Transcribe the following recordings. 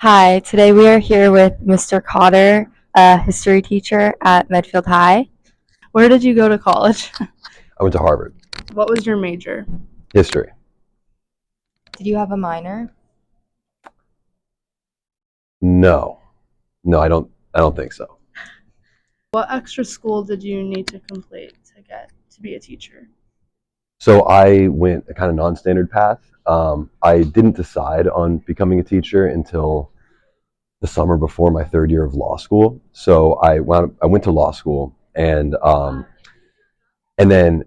Hi, today we are here with Mr. Cotter, a history teacher at Medfield High. Where did you go to college? I went to Harvard. What was your major? History. Did you have a minor? No. No, I don't think so. What extra school did you need to complete to get to be a teacher? So I went a kind of non-standard path. I didn't decide on becoming a teacher until the summer before my third year of law school. So I went to law school, and then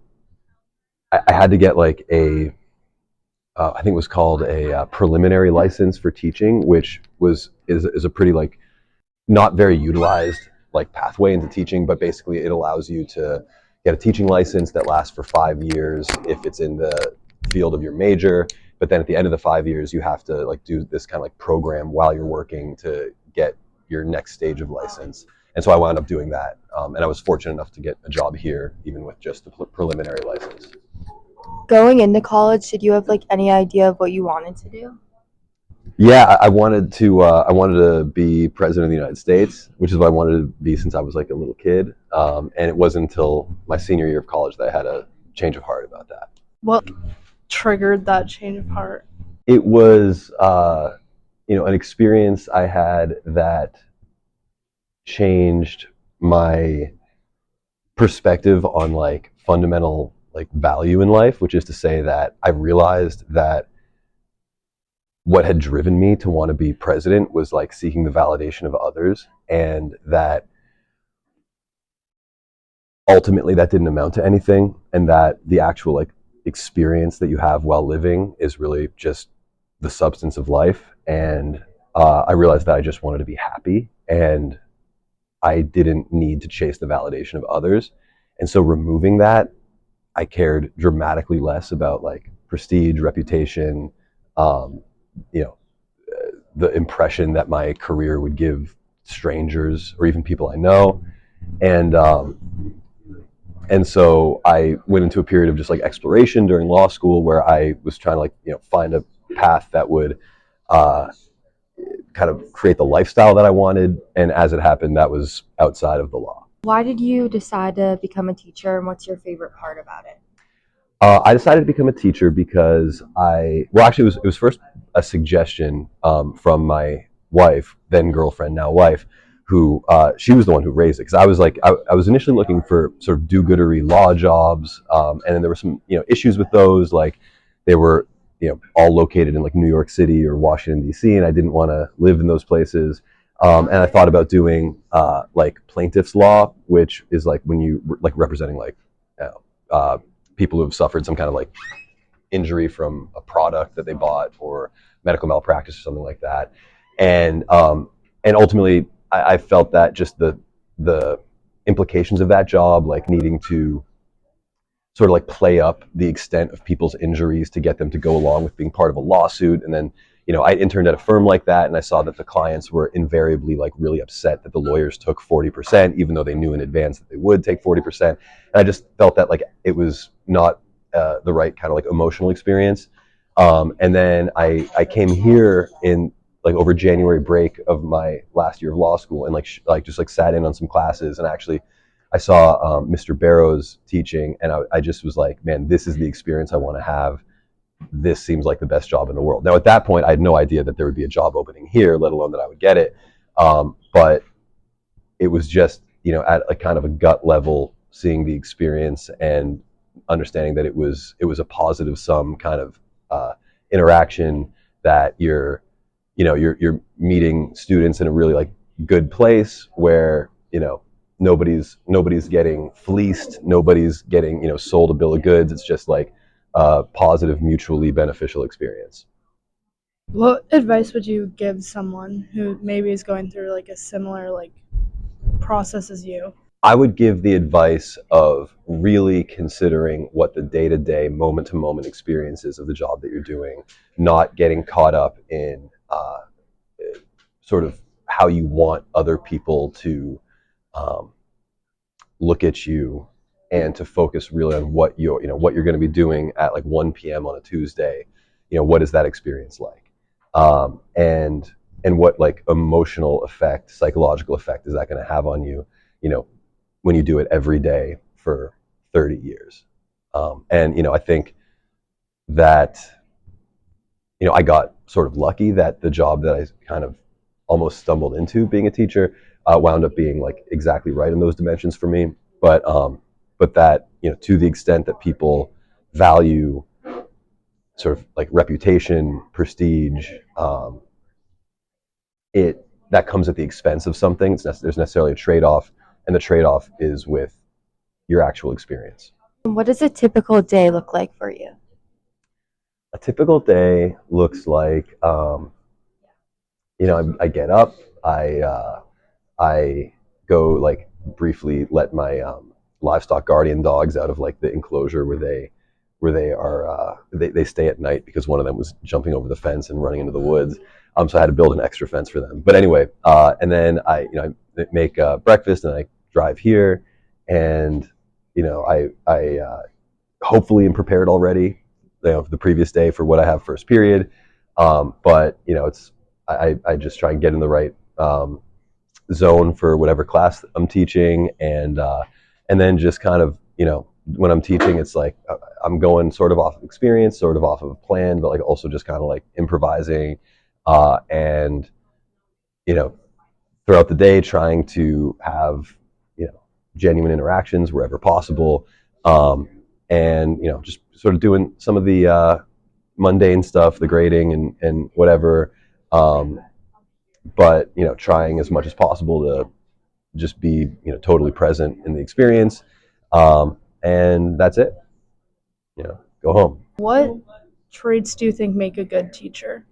I had to get like I think it was called a preliminary license for teaching, which is a pretty like not very utilized like pathway into teaching, but basically it allows you to get a teaching license that lasts for 5 years if it's in the field of your major. But then at the end of the 5 years, you have to like do this kind of like program while you're working to get your next stage of license. And so I wound up doing that, and I was fortunate enough to get a job here, even with just the preliminary license. Going into college, did you have any idea of what you wanted to do? Yeah, I wanted to. I wanted to be president of the United States, which is what I wanted to be since I was like a little kid. And it wasn't until my senior year of college that I had a change of heart about that. What triggered that change of heart? It was, an experience I had that changed my perspective on like fundamental like value in life, which is to say that I realized that what had driven me to want to be president was like seeking the validation of others, and that ultimately that didn't amount to anything, and that the actual like experience that you have while living is really just the substance of life. And I realized that I just wanted to be happy, and I didn't need to chase the validation of others. And so removing that, I cared dramatically less about like prestige, reputation, um, you know the impression that my career would give strangers or even people I know. And um, and so I went into a period of just like exploration during law school, where I was trying to like find a path that would uh, kind of create the lifestyle that I wanted. And as it happened, that was outside of the law. Why did you decide to become a teacher, and what's your favorite part about it? I decided to become a teacher because actually, it was first a suggestion from my wife, then girlfriend, now wife, who she was the one who raised it. Because I was like, I was initially looking for sort of do-goodery law jobs, and then there were some issues with those, like they were all located in like New York City or Washington D.C., and I didn't want to live in those places. And I thought about doing like plaintiff's law, which is like when you like representing like you know, people who have suffered some kind of like injury from a product that they bought, or medical malpractice or something like that. And ultimately, I felt that just the implications of that job, like needing to sort of like play up the extent of people's injuries to get them to go along with being part of a lawsuit. And then I interned at a firm like that, and I saw that the clients were invariably like really upset that the lawyers took 40%, even though they knew in advance that they would take 40%. And I just felt that like it was not the right kind of like emotional experience. And then I came here in like over January break of my last year of law school, and like just like sat in on some classes, and actually I saw Mr. Barrow's teaching, and I just was like, man, this is the experience I want to have. This seems like the best job in the world. Now, at that point, I had no idea that there would be a job opening here, let alone that I would get it. But it was just, at a kind of a gut level, seeing the experience and understanding that it was a positive sum kind of interaction, that you're meeting students in a really like good place where nobody's getting fleeced, nobody's getting sold a bill of goods. It's just like a positive, mutually beneficial experience. What advice would you give someone who maybe is going through like a similar like process as you? I would give the advice of really considering what the day-to-day, moment-to-moment experiences of the job that you're doing, not getting caught up in sort of how you want other people to um, look at you, and to focus really on what you're going to be doing at like 1 p.m. on a Tuesday. What is that experience like? And and what like emotional effect, psychological effect is that going to have on you, when you do it every day for 30 years. And I think that I got sort of lucky that the job that I kind of almost stumbled into, being a teacher, wound up being like exactly right in those dimensions for me. But that to the extent that people value sort of like reputation, prestige, it that comes at the expense of something. There's necessarily a trade-off, and the trade-off is with your actual experience. What does a typical day look like for you? A typical day looks like, I get up, I go like briefly let my livestock guardian dogs out of like the enclosure where they are they stay at night because one of them was jumping over the fence and running into the woods. So I had to build an extra fence for them. But anyway, and then I make breakfast and I drive here, and I hopefully am prepared already, the previous day for what I have first period. But I just try and get in the right zone for whatever class I'm teaching, and then just kind of when I'm teaching, it's like I'm going sort of off of experience, sort of off of a plan, but like also just kind of like improvising, and throughout the day trying to have genuine interactions wherever possible, and just sort of doing some of the mundane stuff, the grading and whatever, but trying as much as possible to just be totally present in the experience, and that's it. Go home. What traits do you think make a good teacher?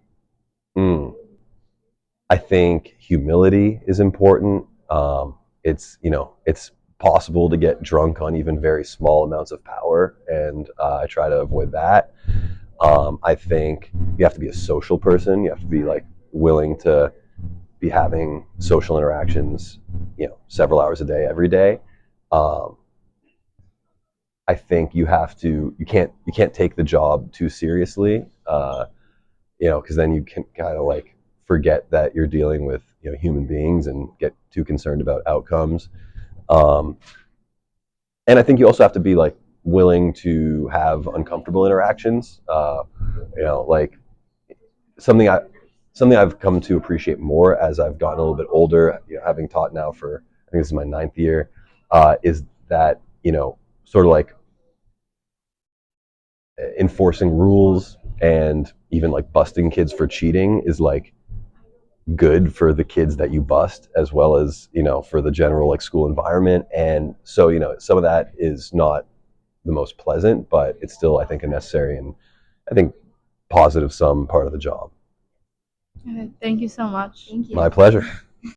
I think humility is important. It's possible to get drunk on even very small amounts of power, and I try to avoid that. I think you have to be a social person. You have to be like willing to be having social interactions, several hours a day, every day. Um, I think you can't take the job too seriously, because then you can kind of like forget that you're dealing with human beings and get too concerned about outcomes. Um, and I think you also have to be like willing to have uncomfortable interactions. Like something I something I've come to appreciate more as I've gotten a little bit older, having taught now for, I think this is my ninth year, is that sort of like enforcing rules and even like busting kids for cheating is like good for the kids that you bust, as well as for the general like school environment. And so some of that is not the most pleasant, but it's still, I think, a necessary and, I think, positive sum part of the job. Okay, thank you so much. Thank you. My pleasure.